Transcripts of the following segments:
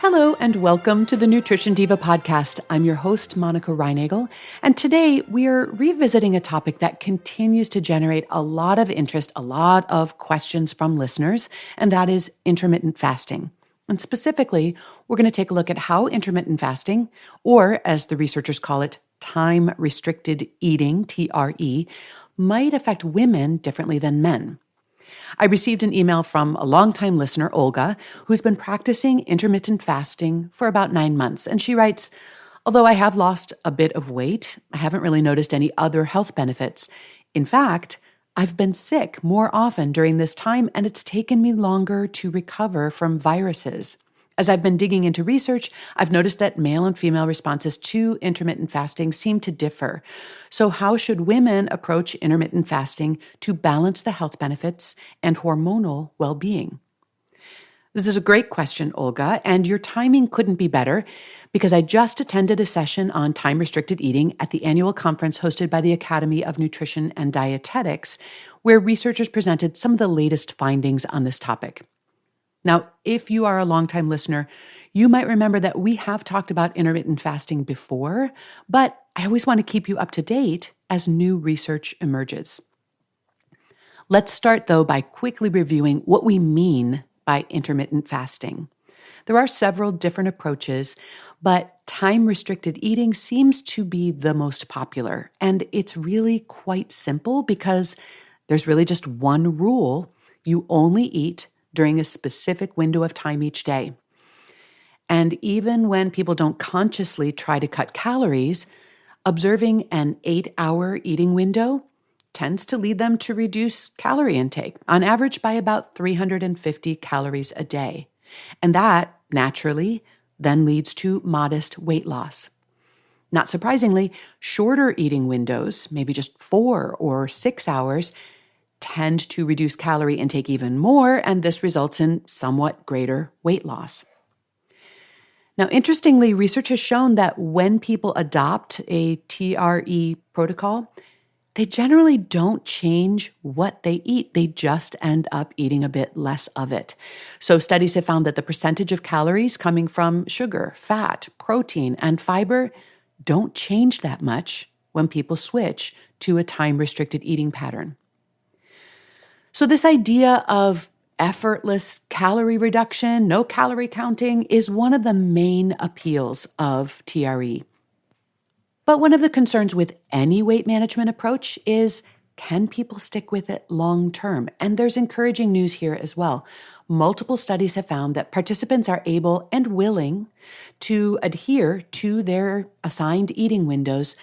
Hello and welcome to the Nutrition Diva podcast. I'm your host, Monica Reinagel, and today we're revisiting a topic that continues to generate a lot of interest, a lot of questions from listeners, and that is intermittent fasting. And specifically, we're going to take a look at how intermittent fasting, or as the researchers call it, time-restricted eating, TRE, might affect women differently than men. I received an email from a longtime listener, Olga, who's been practicing intermittent fasting for about 9 months. And she writes, although I have lost a bit of weight, I haven't really noticed any other health benefits. In fact, I've been sick more often during this time, and it's taken me longer to recover from viruses. As I've been digging into research, I've noticed that male and female responses to intermittent fasting seem to differ. So how should women approach intermittent fasting to balance the health benefits and hormonal well-being? This is a great question, Olga, and your timing couldn't be better because I just attended a session on time-restricted eating at the annual conference hosted by the Academy of Nutrition and Dietetics, where researchers presented some of the latest findings on this topic. Now, if you are a longtime listener, you might remember that we have talked about intermittent fasting before, but I always want to keep you up to date as new research emerges. Let's start, though, by quickly reviewing what we mean by intermittent fasting. There are several different approaches, but time-restricted eating seems to be the most popular, and it's really quite simple because there's really just one rule. You only eat during a specific window of time each day. And even when people don't consciously try to cut calories, observing an 8-hour eating window tends to lead them to reduce calorie intake, on average by about 350 calories a day. And that, naturally, then leads to modest weight loss. Not surprisingly, shorter eating windows, maybe just 4 or 6 hours, tend to reduce calorie intake even more, and this results in somewhat greater weight loss. Now, interestingly, research has shown that when people adopt a TRE protocol, they generally don't change what they eat. They just end up eating a bit less of it. So studies have found that the percentage of calories coming from sugar, fat, protein, and fiber don't change that much when people switch to a time-restricted eating pattern. So this idea of effortless calorie reduction, no calorie counting, is one of the main appeals of TRE. But one of the concerns with any weight management approach is, can people stick with it long term? And there's encouraging news here as well. Multiple studies have found that participants are able and willing to adhere to their assigned eating windows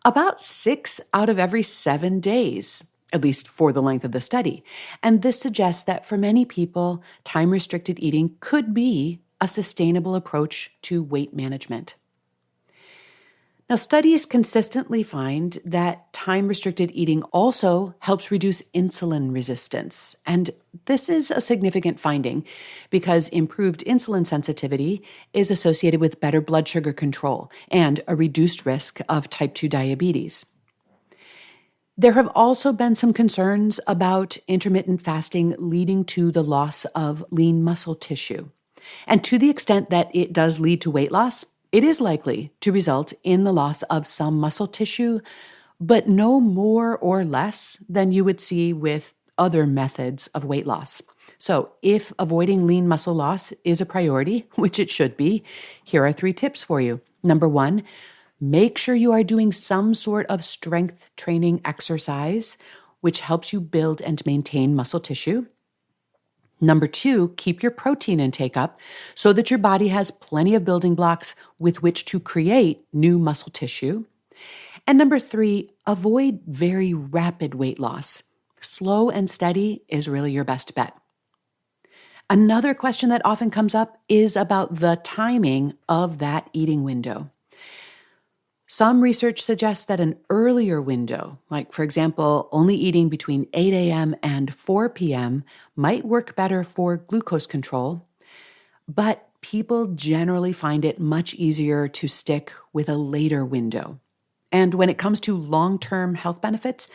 about 6 out of every 7 days, at least for the length of the study. And this suggests that for many people, time-restricted eating could be a sustainable approach to weight management. Now, studies consistently find that time-restricted eating also helps reduce insulin resistance. And this is a significant finding because improved insulin sensitivity is associated with better blood sugar control and a reduced risk of type 2 diabetes. There have also been some concerns about intermittent fasting leading to the loss of lean muscle tissue. And to the extent that it does lead to weight loss, it is likely to result in the loss of some muscle tissue, but no more or less than you would see with other methods of weight loss. So if avoiding lean muscle loss is a priority, which it should be, here are 3 tips for you. Number 1, make sure you are doing some sort of strength training exercise, which helps you build and maintain muscle tissue. Number 2, keep your protein intake up so that your body has plenty of building blocks with which to create new muscle tissue. And number 3, avoid very rapid weight loss. Slow and steady is really your best bet. Another question that often comes up is about the timing of that eating window. Some research suggests that an earlier window, like for example, only eating between 8 a.m. and 4 p.m., might work better for glucose control, but people generally find it much easier to stick with a later window. And when it comes to long-term health benefits,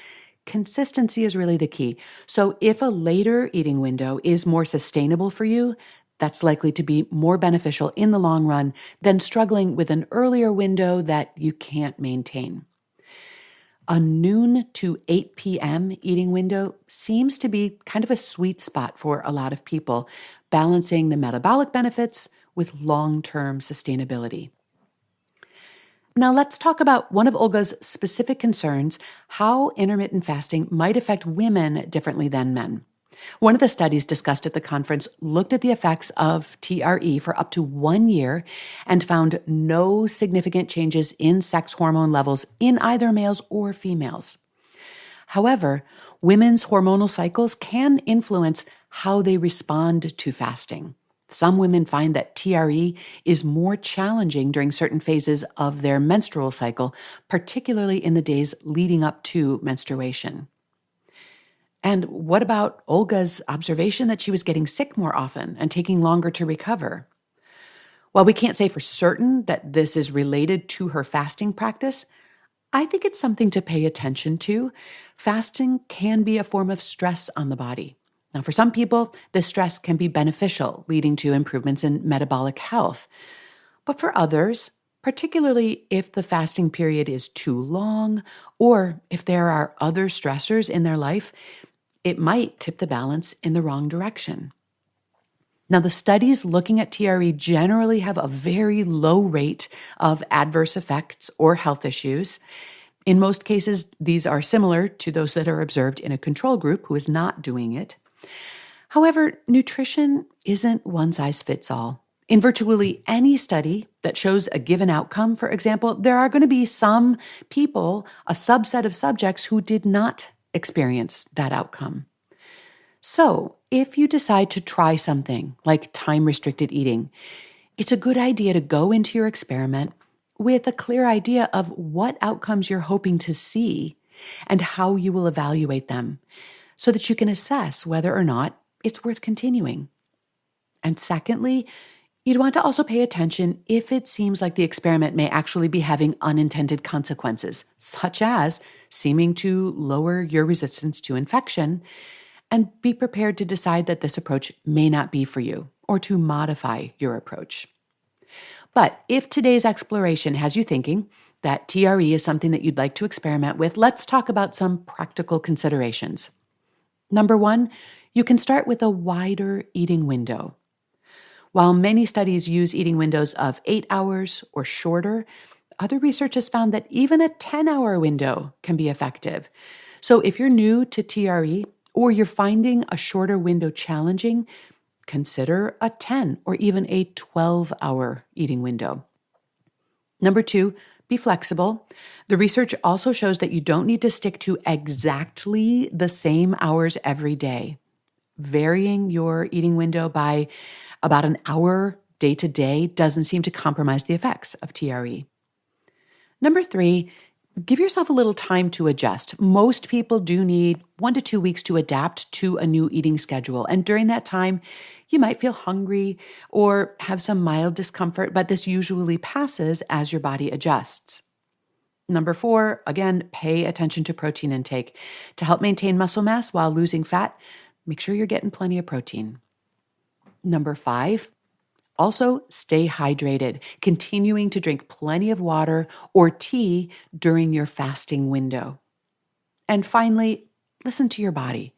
consistency is really the key. So if a later eating window is more sustainable for you, That's likely to be more beneficial in the long run than struggling with an earlier window that you can't maintain. A noon to 8 p.m. eating window seems to be kind of a sweet spot for a lot of people, balancing the metabolic benefits with long term sustainability. Now, let's talk about one of Olga's specific concerns: how intermittent fasting might affect women differently than men. One of the studies discussed at the conference looked at the effects of TRE for up to 1 year and found no significant changes in sex hormone levels in either males or females. However, women's hormonal cycles can influence how they respond to fasting. Some women find that TRE is more challenging during certain phases of their menstrual cycle, particularly in the days leading up to menstruation. And what about Olga's observation that she was getting sick more often and taking longer to recover? While we can't say for certain that this is related to her fasting practice, I think it's something to pay attention to. Fasting can be a form of stress on the body. Now, for some people, this stress can be beneficial, leading to improvements in metabolic health. But for others, particularly if the fasting period is too long or if there are other stressors in their life, it might tip the balance in the wrong direction. Now, the studies looking at TRE generally have a very low rate of adverse effects or health issues. In most cases, these are similar to those that are observed in a control group who is not doing it. However, nutrition isn't one size fits all. In virtually any study that shows a given outcome, for example, there are going to be some people, a subset of subjects, who did not experience that outcome. So, if you decide to try something like time-restricted eating, it's a good idea to go into your experiment with a clear idea of what outcomes you're hoping to see and how you will evaluate them so that you can assess whether or not it's worth continuing. And secondly, you'd want to also pay attention if it seems like the experiment may actually be having unintended consequences, such as seeming to lower your resistance to infection, and be prepared to decide that this approach may not be for you or to modify your approach. But if today's exploration has you thinking that TRE is something that you'd like to experiment with, let's talk about some practical considerations. Number one, you can start with a wider eating window. While many studies use eating windows of 8 hours or shorter, other research has found that even a 10-hour window can be effective. So if you're new to TRE or you're finding a shorter window challenging, consider a 10 or even a 12-hour eating window. Number two, be flexible. The research also shows that you don't need to stick to exactly the same hours every day. Varying your eating window by about an hour day to day doesn't seem to compromise the effects of TRE. Number three, give yourself a little time to adjust. Most people do need 1 to 2 weeks to adapt to a new eating schedule. And during that time, you might feel hungry or have some mild discomfort, but this usually passes as your body adjusts. Number four, again, pay attention to protein intake. To help maintain muscle mass while losing fat, make sure you're getting plenty of protein. Number five, also stay hydrated, continuing to drink plenty of water or tea during your fasting window. And finally, listen to your body.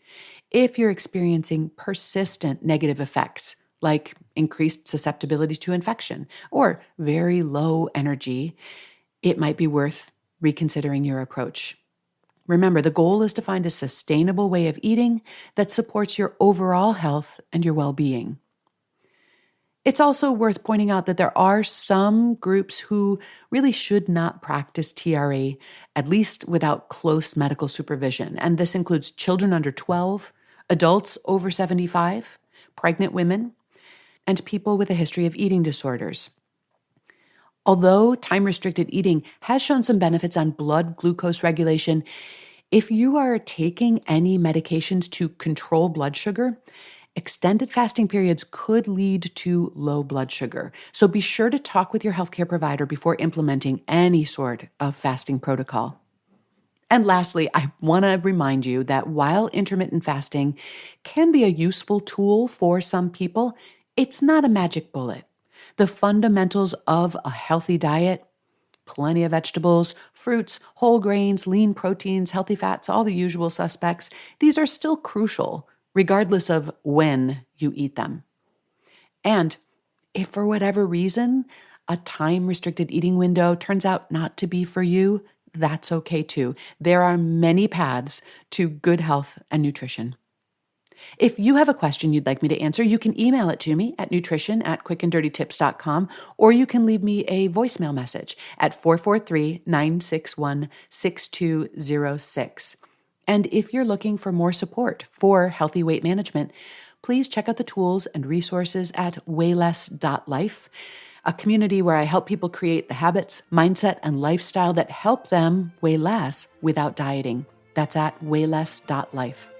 If you're experiencing persistent negative effects, like increased susceptibility to infection or very low energy, it might be worth reconsidering your approach. Remember, the goal is to find a sustainable way of eating that supports your overall health and your well-being. It's also worth pointing out that there are some groups who really should not practice TRE, at least without close medical supervision. And this includes children under 12, adults over 75, pregnant women, and people with a history of eating disorders. Although time-restricted eating has shown some benefits on blood glucose regulation, if you are taking any medications to control blood sugar, extended fasting periods could lead to low blood sugar. So be sure to talk with your healthcare provider before implementing any sort of fasting protocol. And lastly, I want to remind you that while intermittent fasting can be a useful tool for some people, It's not a magic bullet. The fundamentals of a healthy diet, plenty of vegetables, fruits, whole grains, lean proteins, healthy fats, all the usual suspects, these are still crucial, regardless of when you eat them. And if for whatever reason a time-restricted eating window turns out not to be for you, that's okay too. There are many paths to good health and nutrition. If you have a question you'd like me to answer, you can email it to me at nutrition@quickanddirtytips.com, or you can leave me a voicemail message at 443-961-6206. And if you're looking for more support for healthy weight management, please check out the tools and resources at wayless.life, a community where I help people create the habits, mindset, and lifestyle that help them weigh less without dieting. That's at wayless.life.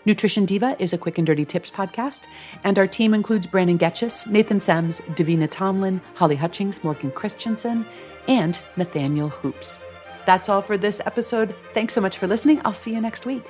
Nutrition Diva is a Quick and Dirty Tips podcast, and our team includes Brandon Getchis, Nathan Sems, Davina Tomlin, Holly Hutchings, Morgan Christensen, and Nathaniel Hoops. That's all for this episode. Thanks so much for listening. I'll see you next week.